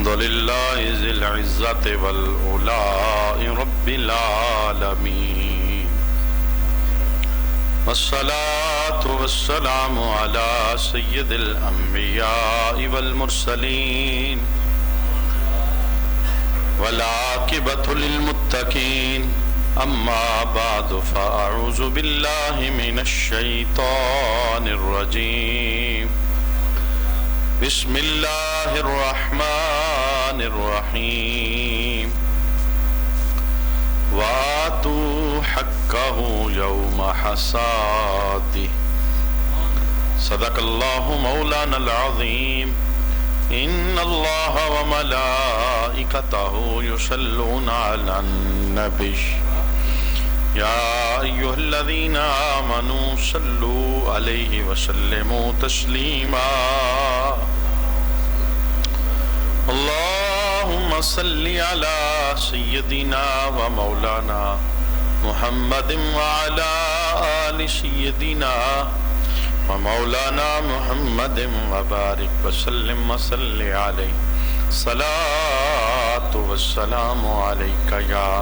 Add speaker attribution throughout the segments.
Speaker 1: الحمد لله ذي العزة والعلاء رب العالمين، والصلاة والسلام على سيد الأنبياء والمرسلين، والعاقبة للمتقين. أما بعد فأعوذ بالله من الشيطان الرجيم. بسم الله الرحمن الرحيم. وآتوا حقه يوم حصاده. صدق الله مولانا العظيم. إن الله وملائكته يصلون على النبي يا أيها الذين آمنوا صلوا عليه وسلموا تسليما. اللهم صل على سيدنا ومولانا محمد وعلى آل سيدنا ومولانا محمد وبارك وسلم وصل عليه. صلاة والسلام عليك يا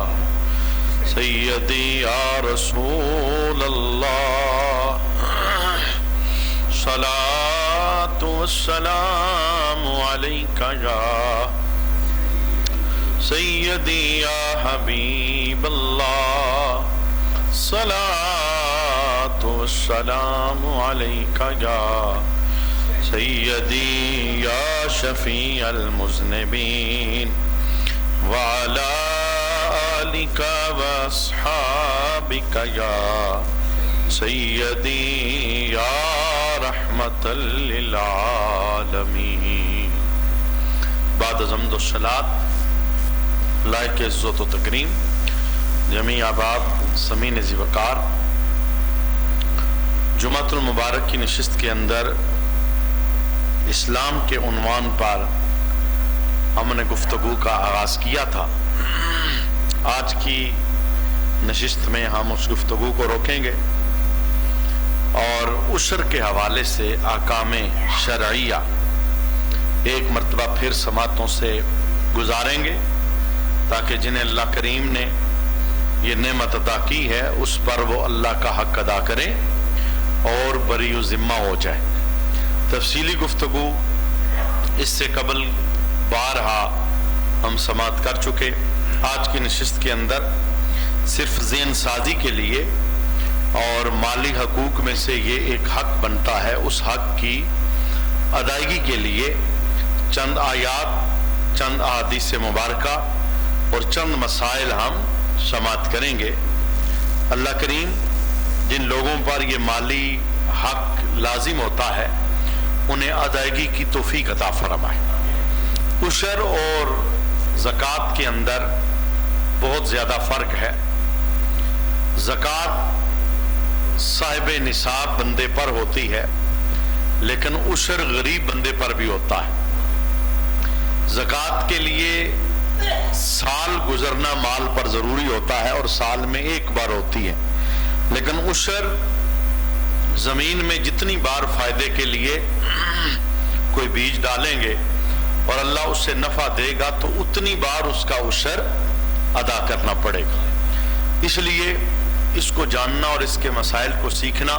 Speaker 1: سيدي يا رسول الله. صلاة والسلام عليك يا سيدي يا حبيب الله. صلاة والسلام عليك يا سيدي يا شفيع المذنبين، وعلى آلك وأصحابك يا سيدي يا رحمة للعالمين. بعد حمد و صلاۃ لائق عزت و تکریم جمیع آباد سمین ذی وقار، جمعۃ المبارک کی نشست کے اندر اسلام کے عنوان پر ہم نے گفتگو کا آغاز کیا تھا. آج کی نشست میں ہم اس گفتگو کو روکیں گے اور عشر کے حوالے سے احکام شرعیہ ایک مرتبہ پھر سماعتوں سے گزاریں گے، تاکہ جنہیں اللہ کریم نے یہ نعمت عطا کی ہے اس پر وہ اللہ کا حق ادا کریں اور بری و ذمہ ہو جائے. تفصیلی گفتگو اس سے قبل بارہا ہم سماعت کر چکے. آج کی نشست کے اندر صرف ذہن سازی کے لیے اور مالی حقوق میں سے یہ ایک حق بنتا ہے، اس حق کی ادائیگی کے لیے چند آیات، چند احادیث مبارکہ اور چند مسائل ہم سماعت کریں گے. اللہ کریم جن لوگوں پر یہ مالی حق لازم ہوتا ہے انہیں ادائیگی کی توفیق عطا فرمائے. عشر اور زکوٰۃ کے اندر بہت زیادہ فرق ہے. زکوٰۃ صاحب نصاب بندے پر ہوتی ہے، لیکن عشر غریب بندے پر بھی ہوتا ہے. زکوٰۃ کے لیے سال گزرنا مال پر ضروری ہوتا ہے اور سال میں ایک بار ہوتی ہے، لیکن عشر زمین میں جتنی بار فائدے کے لیے کوئی بیج ڈالیں گے اور اللہ اس سے نفع دے گا تو اتنی بار اس کا عشر ادا کرنا پڑے گا. اس لیے اس کو جاننا اور اس کے مسائل کو سیکھنا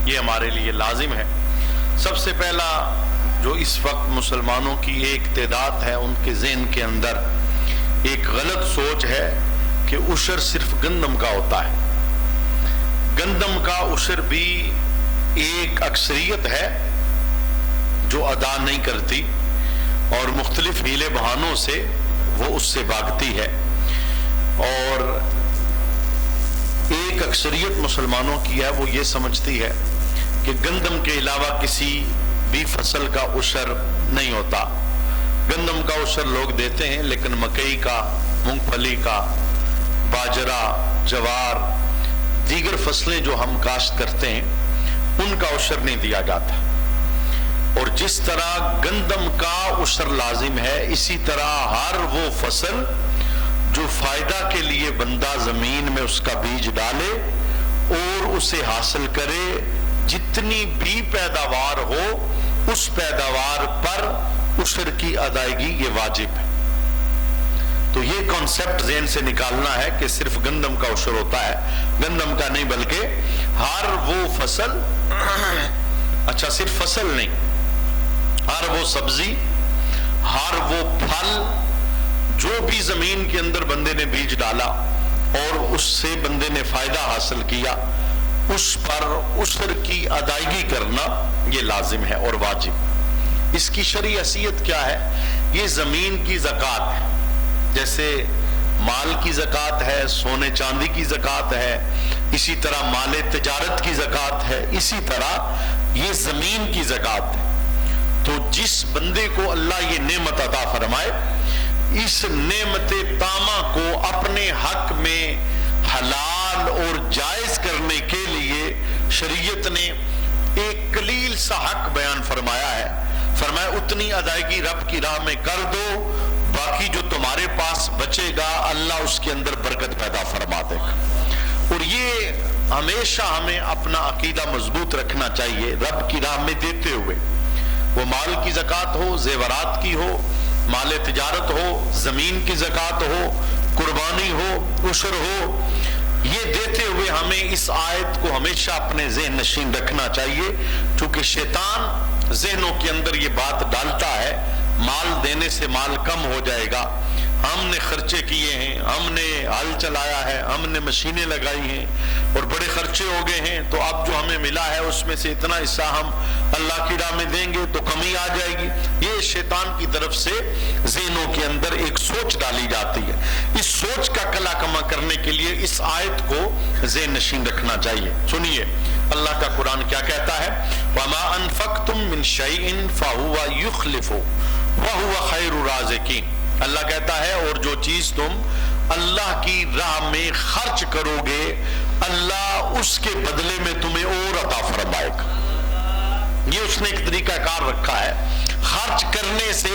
Speaker 1: یہ ہمارے لیے لازم ہے. سب سے پہلا جو اس وقت مسلمانوں کی ایک تعداد ہے ان کے ذہن کے اندر ایک غلط سوچ ہے کہ عشر صرف گندم کا ہوتا ہے. گندم کا عشر بھی ایک اکثریت ہے جو ادا نہیں کرتی اور مختلف ہیلے بہانوں سے وہ اس سے بھاگتی ہے، اور ایک اکثریت مسلمانوں کی ہے وہ یہ سمجھتی ہے کہ گندم کے علاوہ کسی بھی فصل کا عشر نہیں ہوتا. گندم کا عشر لوگ دیتے ہیں لیکن مکئی کا، مونگ پھلی کا، باجرہ، جوار، دیگر فصلیں جو ہم کاشت کرتے ہیں ان کا عشر نہیں دیا جاتا. اور جس طرح گندم کا عشر لازم ہے اسی طرح ہر وہ فصل جو فائدہ کے لیے بندہ زمین میں اس کا بیج ڈالے اور اسے حاصل کرے، جتنی بھی پیداوار ہو اس پیداوار پر عشر کی ادائیگی یہ واجب ہے. تو یہ کانسیپٹ ذہن سے نکالنا ہے کہ صرف گندم کا عشر ہوتا ہے، گندم کا نہیں بلکہ ہر وہ فصل، اچھا صرف فصل نہیں، ہر وہ سبزی، ہر وہ پھل جو بھی زمین کے اندر بندے نے بیج ڈالا اور اس سے بندے نے فائدہ حاصل کیا، اس پر عشر کی ادائیگی کرنا یہ لازم ہے اور واجب۔ اس کی شرعی حیثیت کیا ہے؟ یہ زمین کی زکوٰۃ ہے، جیسے مال کی زکوٰۃ ہے، سونے چاندی کی زکوٰۃ ہے، اسی طرح مال تجارت کی زکوٰۃ ہے، اسی طرح یہ زمین کی زکوٰۃ ہے۔ تو جس بندے کو اللہ یہ نعمت عطا فرمائے، اس نعمت تامہ کو اپنے حق میں حلال اور جائز کرنے کے لیے شریعت نے ایک قلیل سا حق بیان فرمایا ہے۔ فرمایا اتنی ادائیگی رب کی راہ میں کر دو، باقی جو تمہارے پاس بچے گا اللہ اس کے اندر برکت پیدا فرما دے گا۔ اور یہ ہمیشہ ہمیں اپنا عقیدہ مضبوط رکھنا چاہیے، رب کی راہ میں دیتے ہوئے، وہ مال کی زکوٰۃ ہو، زیورات کی ہو، مال تجارت ہو، زمین کی زکوٰۃ ہو، قربانی ہو، عشر ہو، یہ دیتے ہوئے ہمیں اس آیت کو ہمیشہ اپنے ذہن نشین رکھنا چاہیے، چونکہ شیطان ذہنوں کے اندر یہ بات ڈالتا ہے مال دینے سے مال کم ہو جائے گا، ہم نے خرچے کیے ہیں، ہم نے ہل چلایا ہے، ہم نے مشینیں لگائی ہیں اور بڑے خرچے ہو گئے ہیں، تو اب جو ہمیں ملا ہے اس میں سے اتنا حصہ ہم اللہ کی راہ میں دیں گے تو کمی آ جائے گی۔ یہ شیطان کی طرف سے ذہنوں کے اندر ایک سوچ ڈالی جاتی ہے۔ اس سوچ کا کلا کما کرنے کے لیے اس آیت کو ذہن نشین رکھنا چاہیے۔ سنیے اللہ کا قرآن کیا کہتا ہے، وَمَا أَنفَقْتُم مِّن شَيْءٍ فَهُوَ يُخْلِفُهُ وَهُوَ خَيْرُ الرَّازِقِينَ۔ اللہ کہتا ہے اور جو چیز تم اللہ کی راہ میں خرچ کرو گے اللہ اس کے بدلے میں تمہیں اور عطا فرمائے گا۔ یہ اس نے ایک طریقہ کار رکھا ہے، خرچ کرنے سے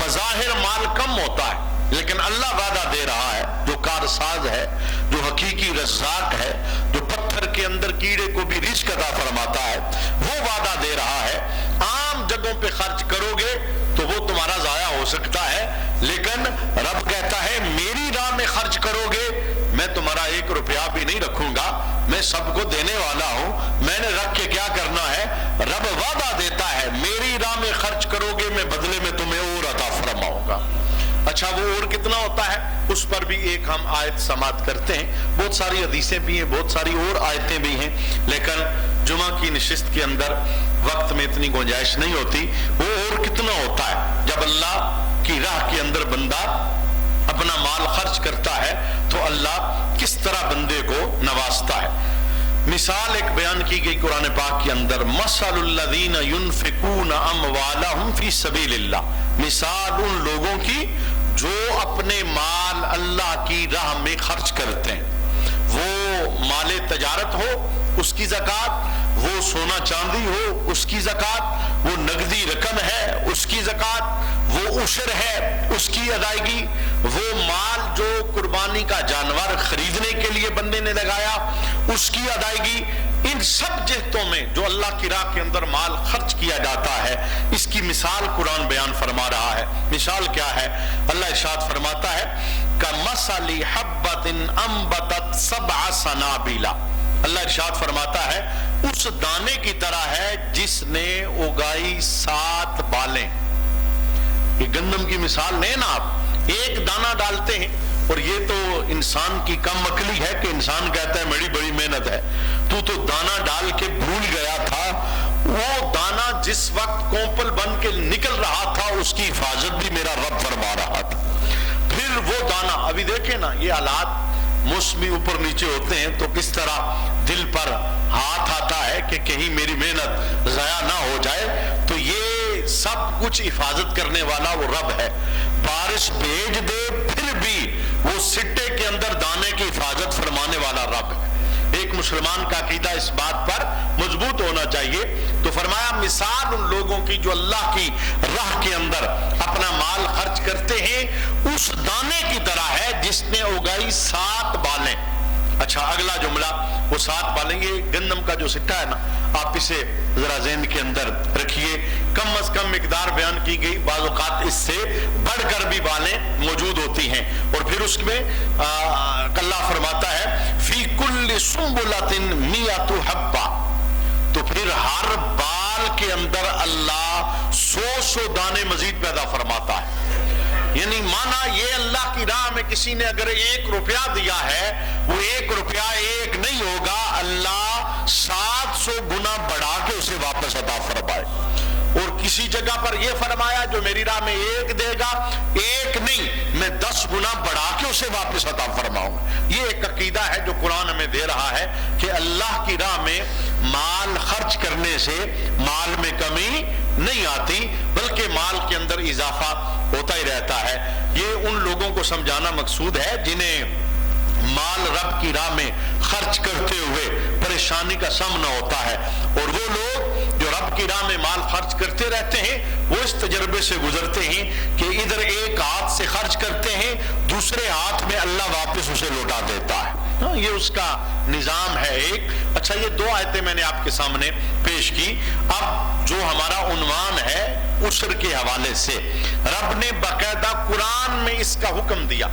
Speaker 1: بظاہر مال کم ہوتا ہے لیکن اللہ وعدہ دے رہا ہے، جو کارساز ہے، جو حقیقی رزاق ہے، جو پتھر کے اندر کیڑے کو بھی رزق عطا فرماتا ہے، وہ وعدہ دے رہا ہے عام جگہوں پہ خرچ کرو گے تو وہ تمہارا ضائع ہو سکتا ہے، لیکن رب کہتا ہے میری راہ میں خرچ کرو گے میں تمہارا 1 روپیہ بھی نہیں رکھوں گا، میں سب کو دینے والا ہوں، میں نے رکھ کے کیا کرنا ہے، رب وعدہ دیتا ہے میری راہ میں خرچ کرو گے میں بدلے میں تمہیں اور عطا فرماؤں گا۔ اچھا وہ اور کتنا ہوتا ہے اس پر بھی ایک ہم آیت سماعت کرتے ہیں، بہت ساری حدیثیں بھی ہیں، بہت ساری اور آیتیں بھی ہیں، لیکن جمعہ کی نشست کے اندر وقت میں اتنی گنجائش نہیں ہوتی۔ وہ اور کتنا ہوتا ہے جب اللہ کی راہ کے اندر بندہ اپنا مال خرچ کرتا ہے تو اللہ کس طرح بندے کو نوازتا ہے۔ مثال ایک بیان کی گئی قرآن پاک کے اندر، مثل الذین ينفقون اموالهم فی سبیل اللہ، مثال ان لوگوں کی جو اپنے مال اللہ کی راہ میں خرچ کرتے ہیں، وہ مال تجارت ہو اس کی زکوٰۃ، وہ سونا چاندی ہو اس کی زکوٰۃ، وہ نقدی رقم ہے اس کی زکوٰۃ، وہ عشر ہے اس کی ادائیگی، وہ مال جو قربانی کا جانور خریدنے کے لیے بندے نے لگایا اس کی ادائیگی، ان سب جہتوں میں جو اللہ کی راہ کے اندر مال خرچ کیا جاتا ہے اس کی مثال قرآن بیان فرما رہا ہے۔ مثال کیا ہے؟ اللہ ارشاد فرماتا ہے کَمَثَلِ حَبَّةٍ أَنبَتَتْ سَبْعَ سَنَابِلَ، اللہ ارشاد فرماتا ہے اس دانے کی طرح ہے جس نے اگائی 7 بالیں۔ یہ گندم کی مثال نہیں نا، آپ ایک دانہ ڈالتے ہیں اور یہ تو انسان کی کم عقلی ہے کہ انسان کہتا ہے میری بڑی محنت ہے، تو دانہ ڈال کے بھول گیا تھا، وہ دانہ جس وقت کوپل بن کے نکل رہا تھا اس کی حفاظت بھی میرا رب فرما رہا تھا، پھر وہ دانہ، ابھی دیکھیں نا یہ حالات موسمی اوپر نیچے ہوتے ہیں تو کس طرح دل پر ہاتھ آتا ہے کہ کہیں میری محنت ضائع نہ ہو جائے، تو یہ سب کچھ حفاظت کرنے والا وہ رب ہے، بارش بھیج دے پھر بھی وہ سٹے کے اندر دانے کی حفاظت فرمانے والا رب ہے۔ ایک مسلمان کا عقیدہ اس بات پر مضبوط ہونا چاہیے، تو فرمایا مثال ان لوگوں کی جو اللہ کی راہ کے اندر اپنا مال خرچ کرتے ہیں اس دانے کی طرح ہے جس نے اگائی 7 بالیں۔ اچھا اگلا جملہ، وہ 7 بالیں، یہ گندم کا جو سٹا ہے نا، آپ اسے ذرا ذہن کے اندر رکھیے، کم از از کم مقدار بیان کی گئی، بعض اوقات اس سے بڑھ کر بھی بالیں موجود ہوتی ہیں. اور پھر اس میں اللہ فرماتا ہے فی کل سنبلۃ مئۃ حبہ، تو پھر ہر بال کے اندر اللہ 100 دانے مزید پیدا فرماتا ہے. یعنی مانا یہ اللہ کی راہ میں کسی نے اگر 1 روپیہ دیا ہے، وہ 1 روپیہ 1 نہیں ہوگا، اللہ 700 گنا بڑھا کے اسے واپس عطا فرمائے. اور کسی جگہ پر یہ فرمایا جو میری راہ میں 1 دے گا، 1 نہیں میں 10 گنا بڑھا کے اسے واپس عطا فرماؤں. یہ ایک عقیدہ ہے جو قرآن ہمیں دے رہا ہے کہ اللہ کی راہ میں مال خرچ کرنے سے مال میں کمی نہیں آتی، بلکہ مال کے اندر اضافہ ہوتا ہی رہتا ہے. یہ ان لوگوں کو سمجھانا مقصود ہے جنہیں مال رب کی راہ میں خرچ کرتے ہوئے پریشانی کا سامنا ہوتا ہے. اور وہ لوگ جو رب کی راہ میں مال خرچ کرتے رہتے ہیں وہ اس تجربے سے گزرتے ہیں کہ ادھر ایک ہاتھ سے خرچ کرتے ہیں، دوسرے ہاتھ میں اللہ واپس اسے لوٹا دیتا ہے. یہ اس کا نظام ہے ایک. اچھا، یہ 2 آیتیں میں نے آپ کے سامنے پیش کی. اب جو ہمارا عنوان ہے عشر کے حوالے سے، رب نے باقاعدہ قرآن میں اس کا حکم دیا.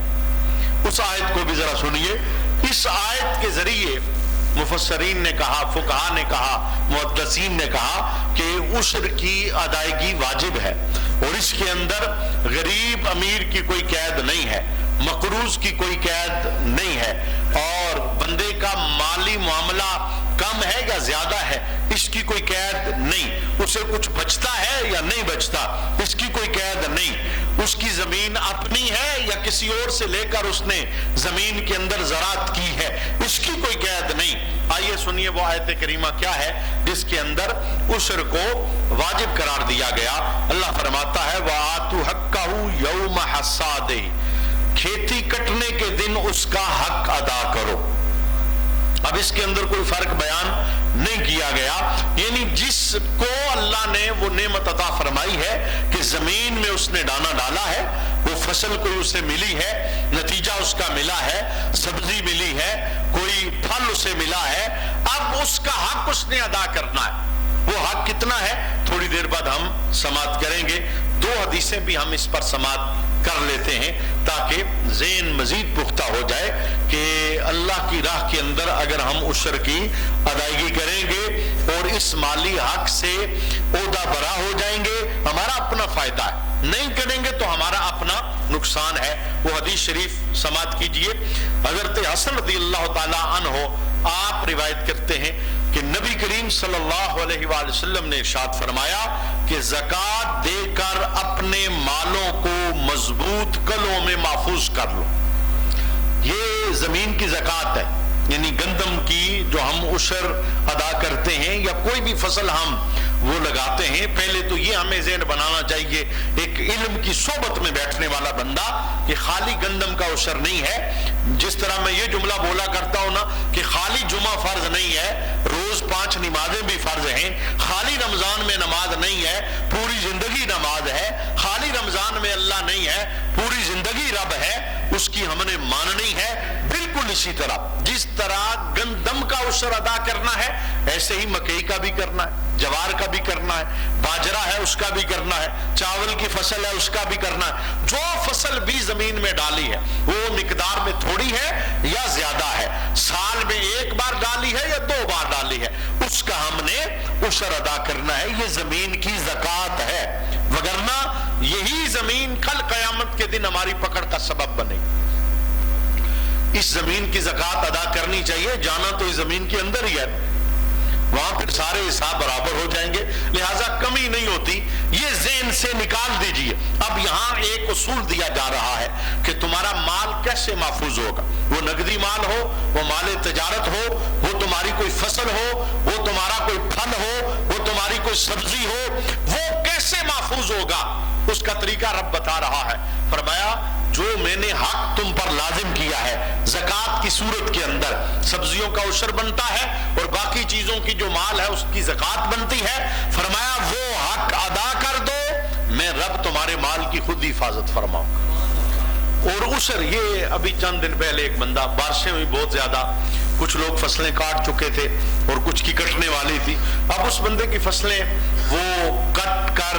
Speaker 1: اس آیت کو بھی ذرا سنیے. اس آیت کے ذریعے مفسرین نے کہا، فقہا نے کہا، محدثین نے کہا کہ عشر کی ادائیگی واجب ہے، اور اس کے اندر غریب امیر کی کوئی قید نہیں ہے، مقروض کی کوئی قید نہیں ہے، اور بندے کا مالی معاملہ کم ہے یا زیادہ ہے اس کی کوئی قید نہیں، اسے کچھ بچتا ہے یا نہیں بچتا اس کی کوئی قید نہیں، اس کی زمین اپنی ہے یا کسی اور سے لے کر اس نے زمین کے اندر زراعت کی ہے اس کی کوئی قید نہیں. آئیے سنیے وہ آیت کریمہ کیا ہے جس کے اندر عشر کو واجب قرار دیا گیا. اللہ فرماتا ہے وَآتُوا حَقَّهُ يَوْمَ حَصَادِهِ، کھیتی کٹنے کے دن اس کا حق ادا کرو. اب اس کے اندر کوئی فرق بیان نہیں کیا گیا، یعنی جس کو اللہ نے وہ نعمت عطا فرمائی ہے کہ زمین میں اس نے دانا ڈالا ہے، وہ فصل کوئی اسے ملی ہے، نتیجہ اس کا ملا ہے، سبزی ملی ہے، کوئی پھل اسے ملا ہے، اب اس کا حق اس نے ادا کرنا ہے. وہ حق کتنا ہے تھوڑی دیر بعد ہم سماعت کریں گے. 2 حدیثیں بھی ہم اس پر سماعت کر لیتے ہیں تاکہ ذہن مزید پختہ ہو جائے کہ اللہ کی راہ کے اندر اگر ہم عشر کی ادائیگی کریں گے اور اس مالی حق سے عہدہ برا ہو جائیں گے ہمارا اپنا فائدہ ہے، نہیں کریں گے تو ہمارا اپنا نقصان ہے. وہ حدیث شریف سماعت کیجئے. حضرت حسن رضی اللہ تعالی عنہ آپ روایت کرتے ہیں کہ نبی کریم صلی اللہ علیہ وآلہ وسلم نے ارشاد فرمایا کہ زکوٰۃ دے کر اپنے مالوں کو مضبوط کلوں میں محفوظ کر لو. یہ زمین کی زکوٰۃ ہے، یعنی گندم کی جو ہم عشر ادا کرتے ہیں یا کوئی بھی فصل ہم وہ لگاتے ہیں. پہلے تو یہ ہمیں ذہن بنانا چاہیے ایک علم کی صحبت میں بیٹھنے والا بندہ کہ خالی گندم کا عشر نہیں ہے. جس طرح میں یہ جملہ بولا کرتا ہوں نا کہ خالی جمعہ فرض نہیں ہے، روز 5 نمازیں بھی فرض ہیں، خالی رمضان میں نماز نہیں ہے، پوری زندگی نماز ہے، خالی رمضان میں اللہ نہیں ہے، پوری زندگی رب ہے، اس کی ہم نے ماننی ہے. بالکل اسی طرح جس طرح گندم کا عشر ادا کرنا ہے ایسے ہی مکئی کا بھی کرنا ہے، جوار کا بھی کرنا ہے، باجرہ ہے اس کا بھی کرنا ہے، چاول کی فصل ہے اس کا بھی کرنا ہے. جو فصل بھی زمین میں ڈالی ہے وہ مقدار میں تھوڑی ہے یا زیادہ ہے، سال میں 1 بار ڈالی ہے یا 2 بار ڈالی ہے، اس کا ہم نے عشر ادا کرنا ہے. یہ زمین کی زکوٰۃ ہے، وگرنہ یہی زمین کل قیامت کے دن ہماری پکڑ کا سبب بنے گی. اس زمین کی زکوٰۃ ادا کرنی چاہیے، جانا تو اس زمین کے اندر ہی ہے، وہاں پھر سارے حساب برابر ہو جائیں گے، لہٰذا کمی نہیں ہوتی. یہ ذہن سے نکال دیجئے. اب یہاں ایک اصول دیا جا رہا ہے کہ تمہارا مال کیسے محفوظ ہوگا. وہ نقدی مال ہو، وہ مال تجارت ہو، وہ تمہاری کوئی فصل ہو، وہ تمہارا کوئی پھل ہو، وہ تمہاری کوئی سبزی ہو، وہ کیسے محفوظ ہوگا اس کا طریقہ رب بتا رہا ہے. فرمایا جو میں نے حق تم پر لازم کیا ہے زکوٰۃ کی صورت کے اندر، سبزیوں کا عشر بنتا ہے اور باقی چیزوں کی جو مال ہے اس کی زکوٰۃ بنتی ہے. فرمایا وہ حق ادا کر دو، میں رب تمہارے مال کی خود حفاظت فرماؤں. اور عشر یہ ابھی چند دن پہلے ایک بندہ، بارشیں ہوئی بہت زیادہ، کچھ لوگ فصلیں کاٹ چکے تھے اور کچھ کی کٹنے والی تھی. اب اس بندے کی فصلیں وہ کٹ کر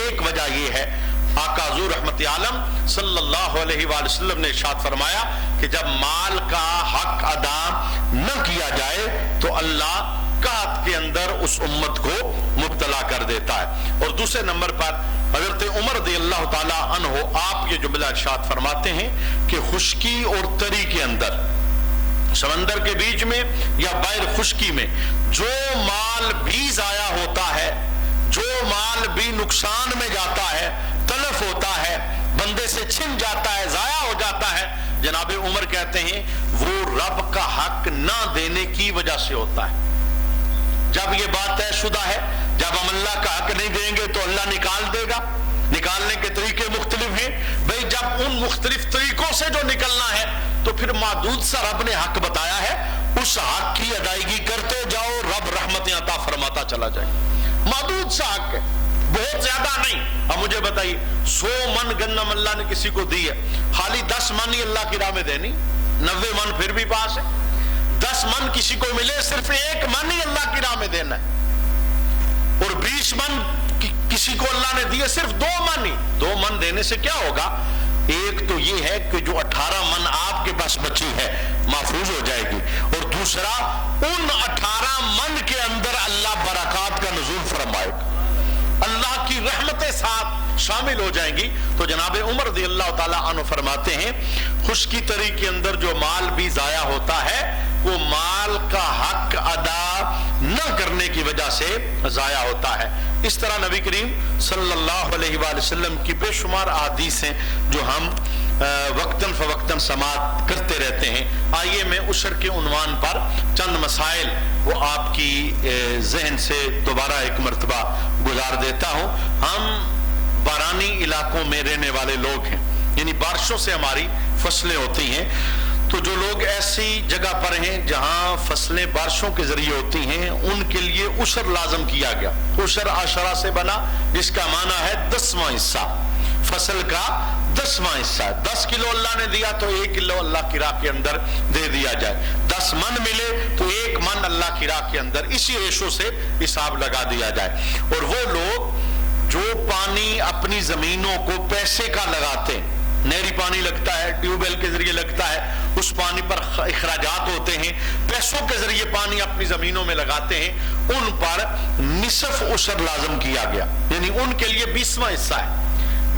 Speaker 1: ایک وجہ یہ ہے، آقا حضور رحمت عالم صلی اللہ علیہ وآلہ وسلم نے ارشاد فرمایا کہ جب مال کا حق ادا نہ کیا جائے تو اللہ قحط کے اندر اس امت کو مبتلا کر دیتا ہے۔ اور دوسرے نمبر پر حضرت عمر رضی اللہ تعالی عنہ آپ یہ جملہ ارشاد فرماتے ہیں کہ خشکی اور تری کے اندر، سمندر کے بیچ میں یا بحر خشکی میں، جو مال بھی ضائع ہوتا ہے، جو مال بھی نقصان میں جاتا ہے، تلف ہوتا ہے، بندے سے چھن جاتا ہے، ضائع ہو جاتا ہے، جناب عمر کہتے ہیں وہ رب کا حق نہ دینے کی وجہ سے ہوتا ہے۔ جب یہ بات طے شدہ ہے، جب ہم اللہ کا حق نہیں دیں گے تو اللہ نکال دے گا۔ نکالنے کے طریقے مختلف ہیں بھئی، جب ان مختلف طریقوں سے جو نکلنا ہے تو پھر محدود سا رب نے حق بتایا ہے، اس حق کی ادائیگی کرتے جاؤ، رب رحمتیں عطا فرماتا چلا جائے۔ محدود سا حق ہے، بہت زیادہ نہیں۔ اب مجھے بتائیے 100 من گندم اللہ نے کسی کو دی ہے، خالی 10 من ہی اللہ کی راہ میں دینی، 90 من پھر بھی پاس ہے۔ 10 من کسی کو ملے، صرف 1 من ہی اللہ کی راہ میں دینا ہے، اور 20 من کسی کو اللہ نے دیے صرف 2 من ہی۔ 2 من دینے سے کیا ہوگا؟ ایک تو یہ ہے کہ جو 18 من آپ کے پاس بچی ہے محفوظ ہو جائے گی، اور دوسرا ان 18 من کے اندر اللہ برکات کا نزول فرمائے گا، اللہ کی رحمتیں ساتھ شامل ہو جائیں گی۔ تو جناب عمر رضی اللہ تعالی عنہ فرماتے ہیں خشکی تری کے اندر جو مال بھی ضائع ہوتا ہے وہ مال کا حق ادا نہ کرنے کی وجہ سے ضائع ہوتا ہے۔ اس طرح نبی کریم صلی اللہ علیہ وآلہ وسلم کی بے شمار احادیث ہیں جو ہم وقتاً فوقتاً سماعت کرتے رہتے ہیں۔ آئیے میں عشر کے عنوان پر چند مسائل وہ آپ کی ذہن سے دوبارہ ایک مرتبہ گزار دیتا ہوں۔ ہم بارانی علاقوں میں رہنے والے لوگ ہیں، یعنی بارشوں سے ہماری فصلیں ہوتی ہیں، تو جو لوگ ایسی جگہ پر ہیں جہاں فصلیں بارشوں کے ذریعے ہوتی ہیں ان کے لیے عشر لازم کیا گیا۔ عشر عشرہ سے بنا، جس کا معنی ہے 10واں حصہ، فصل کا 10واں حصہ۔ 10 کلو اللہ نے دیا تو 1 کلو اللہ کی راہ کے اندر دے دیا جائے، 10 من ملے تو 1 من اللہ کی راہ کے اندر، اسی ریشو سے حساب لگا دیا جائے۔ اور وہ لوگ جو پانی اپنی زمینوں کو پیسے کا لگاتے ہیں، نہری پانی لگتا ہے، ٹیوب ویل کے ذریعے لگتا ہے، اس پانی پر اخراجات ہوتے ہیں، پیسوں کے ذریعے پانی اپنی زمینوں میں لگاتے ہیں، ان پر نصف عشر لازم کیا گیا، یعنی ان کے لیے 20واں حصہ ہے۔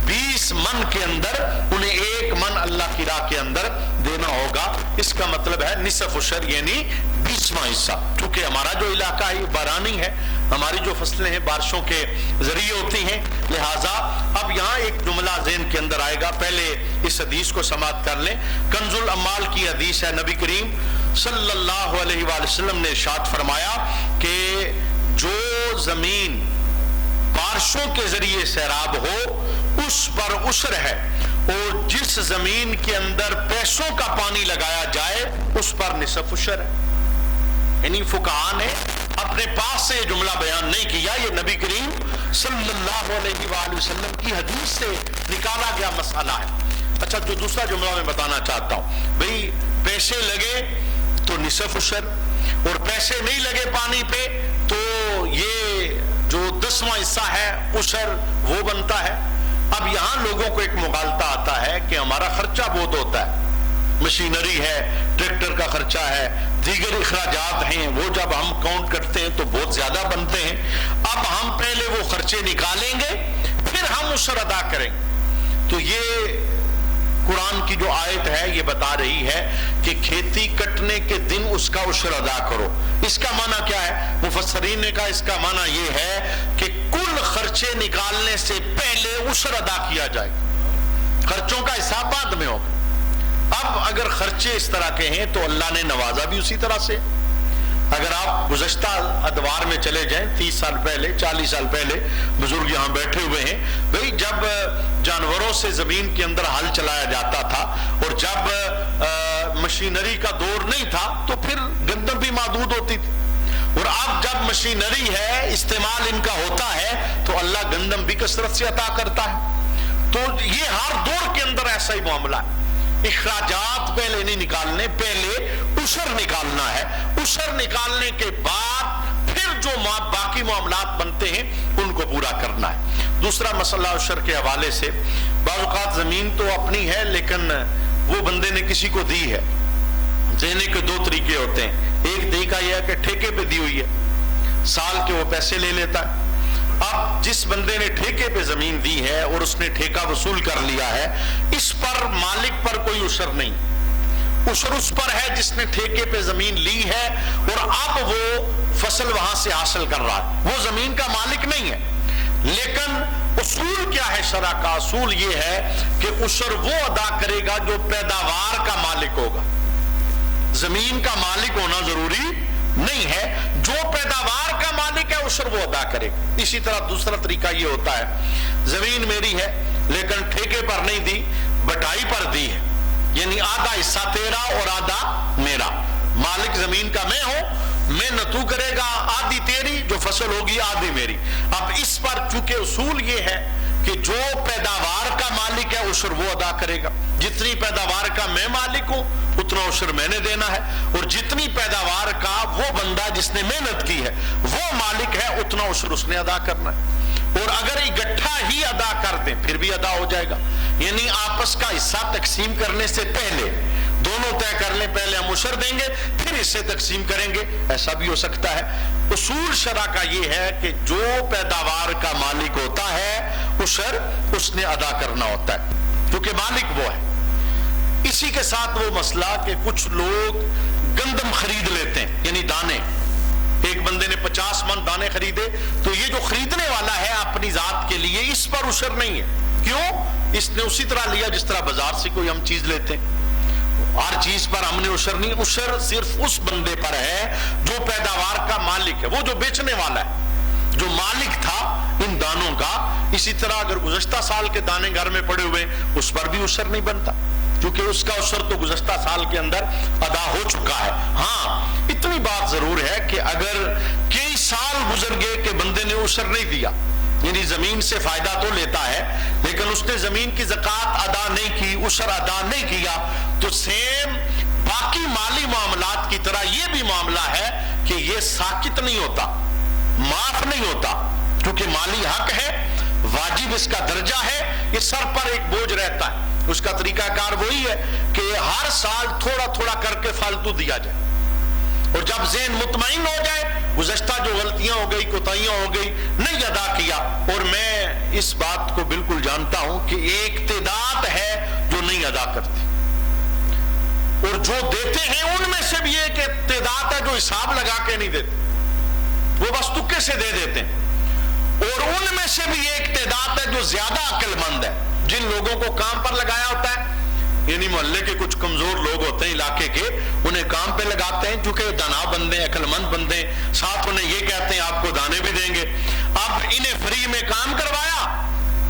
Speaker 1: 20 من کے اندر انہیں 1 من اللہ کی راہ کے اندر دینا ہوگا۔ اس کا مطلب ہے نصف عشر یعنی 20واں حصہ۔ چونکہ ہمارا جو علاقہ ہے بارانی ہے، ہماری جو فصلیں ہیں بارشوں کے ذریعے ہوتی ہیں، لہٰذا اب یہاں ایک جملہ ذہن کے اندر آئے گا۔ پہلے اس حدیث کو سماعت کر لیں۔ کنز الاموال کی حدیث ہے، نبی کریم صلی اللہ علیہ وآلہ وسلم نے ارشاد فرمایا کہ جو زمین بارشوں کے ذریعے سیراب ہو اس پر عشر ہے، اور جس زمین کے اندر پیسوں کا پانی لگایا جائے اس پر نصف عشر ہے۔ یعنی فقہاء نے اپنے پاس سے یہ جملہ بیان نہیں کیا، یہ نبی کریم صلی اللہ علیہ وآلہ وسلم کی حدیث سے نکالا گیا مسئلہ ہے۔ اچھا، جو دوسرا جملہ میں بتانا چاہتا ہوں، بھئی پیسے لگے تو نصف عشر، اور پیسے نہیں لگے پانی پہ تو یہ جو 10واں حصہ ہے عشر وہ بنتا ہے۔ اب یہاں لوگوں کو ایک مغالطہ آتا ہے کہ ہمارا خرچہ بہت ہوتا ہے، مشینری ہے، ٹریکٹر کا خرچہ ہے، دیگر اخراجات ہیں، وہ جب ہم کاؤنٹ کرتے ہیں تو بہت زیادہ بنتے ہیں۔ اب ہم پہلے وہ خرچے نکالیں گے پھر ہم عشر ادا کریں گے۔ تو یہ قرآن کی جو آیت ہے یہ بتا رہی ہے کہ کھیتی کٹنے کے دن اس کا عشر ادا کرو۔ اس کا معنی کیا ہے؟ مفسرین نے کہا اس کا معنی یہ ہے کہ کل خرچے نکالنے سے پہلے عشر ادا کیا جائے، خرچوں کا حساب بعد میں ہوگا۔ اب اگر خرچے اس طرح کے ہیں تو اللہ نے نوازا بھی اسی طرح سے۔ اگر آپ گزشتہ ادوار میں چلے جائیں، 30 سال پہلے، 40 سال پہلے، بزرگ یہاں بیٹھے ہوئے ہیں، بھئی جب جانوروں سے زمین کے اندر ہل چلایا جاتا تھا اور جب مشینری کا دور نہیں تھا تو پھر گندم بھی محدود ہوتی تھی، اور اب جب مشینری ہے، استعمال ان کا ہوتا ہے تو اللہ گندم بھی کثرت سے عطا کرتا ہے۔ تو یہ ہر دور کے اندر ایسا ہی معاملہ ہے، اخراجات پہلے نہیں نکالنے، پہلے عشر نکالنا ہے، عشر نکالنے کے بعد پھر جو باقی معاملات بنتے ہیں ان کو پورا دوسرا مسئلہ عشر کے حوالے سے، بعض اوقات زمین تو اپنی ہے لیکن وہ بندے نے کسی کو دی ہے۔ دینے کے دو طریقے ہوتے ہیں، ایک طریقہ یہ ہے کہ ٹھیکے پہ دی ہوئی ہے، سال کے وہ پیسے لے لیتا ہے۔ اب جس بندے نے ٹھیکے پہ زمین دی ہے اور اس نے ٹھیکہ وصول کر لیا ہے، اس پر مالک پر کوئی عشر نہیں، عشر اس پر ہے جس نے ٹھیکے پہ زمین لی ہے اور اب وہ فصل وہاں سے حاصل کر رہا ہے، وہ زمین کا مالک نہیں ہے۔ لیکن اصول کیا ہے شرع کا؟ اصول یہ ہے کہ عشر وہ ادا کرے گا جو پیداوار کا مالک ہوگا، زمین کا مالک ہونا ضروری نہیں ہے، جو پیداوار کا مالک ہے عشر وہ ادا کرے گا۔ اسی طرح دوسرا طریقہ یہ ہوتا ہے، زمین میری ہے لیکن ٹھیکے پر نہیں دی، بٹائی پر دی ہے، یعنی آدھا حصہ تیرا اور آدھا میرا، مالک زمین کا میں ہوں، محنت تو کرے گا، آدھی تیری، جو فصل ہوگی آدھی میری۔ اب اس پر چونکہ اصول یہ ہے کہ جو پیداوار کا مالک ہے عشر وہ ادا کرے گا، جتنی پیداوار کا میں مالک ہوں اتنا عشر میں نے دینا ہے، اور جتنی پیداوار کا وہ بندہ جس نے محنت کی ہے وہ مالک ہے اتنا عشر اس نے ادا کرنا ہے۔ اور اگر اکٹھا ہی ادا کر دیں پھر بھی ادا ہو جائے گا، یعنی آپس کا حصہ تقسیم کرنے سے پہلے دونوں طے کر لیں، پہلے ہم عشر دیں گے پھر اسے تقسیم کریں گے، ایسا بھی ہو سکتا ہے۔ اصول شرع کا یہ ہے کہ جو پیداوار کا مالک ہوتا ہے عشر اس نے ادا کرنا ہوتا ہے کیونکہ مالک وہ ہے۔ اسی کے ساتھ وہ مسئلہ کہ کچھ لوگ گندم خرید لیتے ہیں، یعنی دانے، ایک بندے نے 50 من دانے خریدے تو یہ جو خریدنے والا ہے اپنی ذات کے لیے اس پر عشر نہیں ہے، کیوں؟ اس نے اسی طرح لیا جس طرح بازار سے کوئی ہم چیز لیتے ہیں، ہر چیز پر ہم نے عشر نہیں، عشر صرف اس بندے پر ہے جو پیداوار کا مالک ہے، وہ جو بیچنے والا ہے، جو مالک تھا ان دانوں کا۔ اسی طرح اگر گزشتہ سال کے دانے گھر میں پڑے ہوئے اس پر بھی عشر نہیں بنتا کیونکہ اس کا عشر تو گزشتہ سال کے اندر ادا ہو چکا ہے۔ ہاں اتنی بات ضرور ہے کہ اگر کئی سال گزر گئے کہ بندے نے عشر نہیں دیا، یعنی زمین سے فائدہ تو لیتا ہے لیکن اس نے زمین کی زکوٰۃ ادا نہیں کی، عشر ادا نہیں کیا، تو سیم باقی مالی معاملات کی طرح یہ بھی معاملہ ہے کہ یہ ساکت نہیں ہوتا، معاف نہیں ہوتا، کیونکہ مالی حق ہے، واجب اس کا درجہ ہے، یہ سر پر ایک بوجھ رہتا ہے۔ اس کا طریقہ کار وہی ہے کہ ہر سال تھوڑا تھوڑا کر کے فالتو دیا جائے، اور جب ذہن مطمئن ہو جائے گزشتہ جو غلطیاں ہو گئی، کوتاہیاں ہو گئی، نہیں ادا کیا، اور میں اس بات کو بالکل جانتا ہوں کہ ایک تعداد ہے جو نہیں ادا کرتی، اور جو دیتے ہیں ان میں سے بھی ایک تعداد ہے جو حساب لگا کے نہیں دیتے، وہ بس تکے سے دے دیتے ہیں، اور ان میں سے بھی ایک تعداد ہے جو زیادہ عقل مند ہے، جن لوگوں کو کام پر لگایا ہوتا ہے، یعنی محلے کے کچھ کمزور لوگ ہوتے ہیں علاقے کے، انہیں کام پہ لگاتے ہیں چونکہ دانا بندے، عقل مند بندے، ساتھ انہیں یہ کہتے ہیں آپ کو دانے بھی دیں گے۔ اب انہیں فری میں کام کروایا،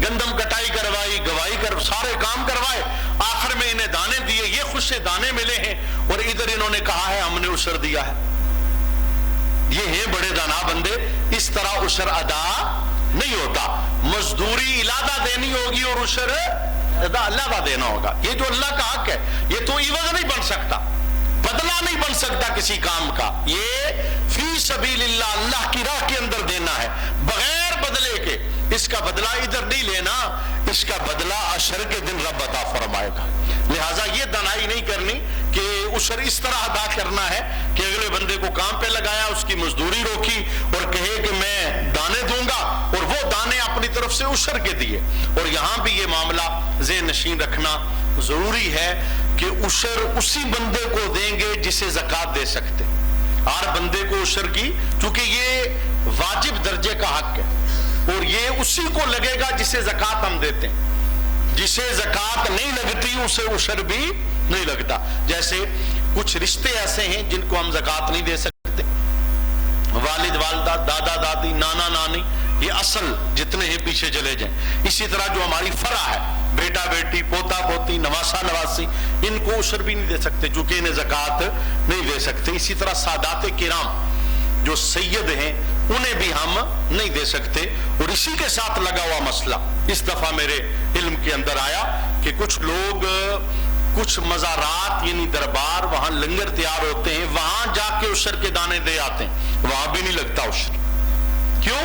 Speaker 1: گندم کٹائی کروائی، گواہی سارے کام کروائے، آخر میں انہیں دانے دیے، یہ خوش سے دانے ملے ہیں، اور ادھر انہوں نے کہا ہے ہم نے عشر دیا ہے۔ یہ ہیں بڑے دانا بندے، اس طرح عشر ادا نہیں ہوتا، مزدوری علادہ دینی ہوگی اور عشر اللہ دینا ہوگا، یہ جو اللہ کا حق ہے یہ تو عوض نہیں بن سکتا، بدلہ نہیں بن سکتا کسی کام کا، یہ فی سبیل اللہ، اللہ کی راہ کے اندر دینا ہے بغیر بدلے کے، اس کا بدلہ ادھر نہیں لینا، اس کا بدلہ عشر کے دن رب عطا فرمائے گا۔ لہٰذا یہ دنائی نہیں کرنی کہ عشر اس طرح ادا کرنا ہے کہ اگلے بندے کو کام پہ لگایا، اس کی مزدوری روکی اور کہے کہ میں دانے دوں گا، اور وہ دانے اپنی طرف سے عشر کے دیے۔ اور یہاں بھی یہ معاملہ ذہن نشین رکھنا ضروری ہے کہ عشر اسی بندے کو دیں گے جسے زکوٰۃ دے سکتے، ہر بندے کو عشر کی، کیونکہ یہ واجب درجے کا حق ہے، اور یہ اسی کو لگے گا جسے زکوٰۃ ہم دیتے ہیں، جسے زکوٰۃ نہیں لگتی اسے عشر بھی نہیں لگتا۔ جیسے کچھ رشتے ایسے ہیں جن کو ہم زکوٰۃ نہیں دے سکتے، والد والدہ، دادا دادی، نانا نانی، یہ اصل جتنے ہیں پیچھے چلے جائیں۔ اسی طرح جو ہماری فرع ہے، بیٹا بیٹی، پوتا پوتی، نواسا نواسی، ان کو عشر بھی نہیں دے سکتے چونکہ انہیں زکوٰۃ نہیں دے سکتے۔ اسی طرح سادات کرام جو سید ہیں انہیں بھی ہم نہیں دے سکتے۔ اور اسی کے ساتھ لگا ہوا مسئلہ اس دفعہ میرے علم کے اندر آیا کہ کچھ لوگ کچھ مزارات یعنی دربار، وہاں لنگر تیار ہوتے ہیں، وہاں جا کے عشر کے دانے دے آتے ہیں، وہاں بھی نہیں لگتا عشر۔ کیوں؟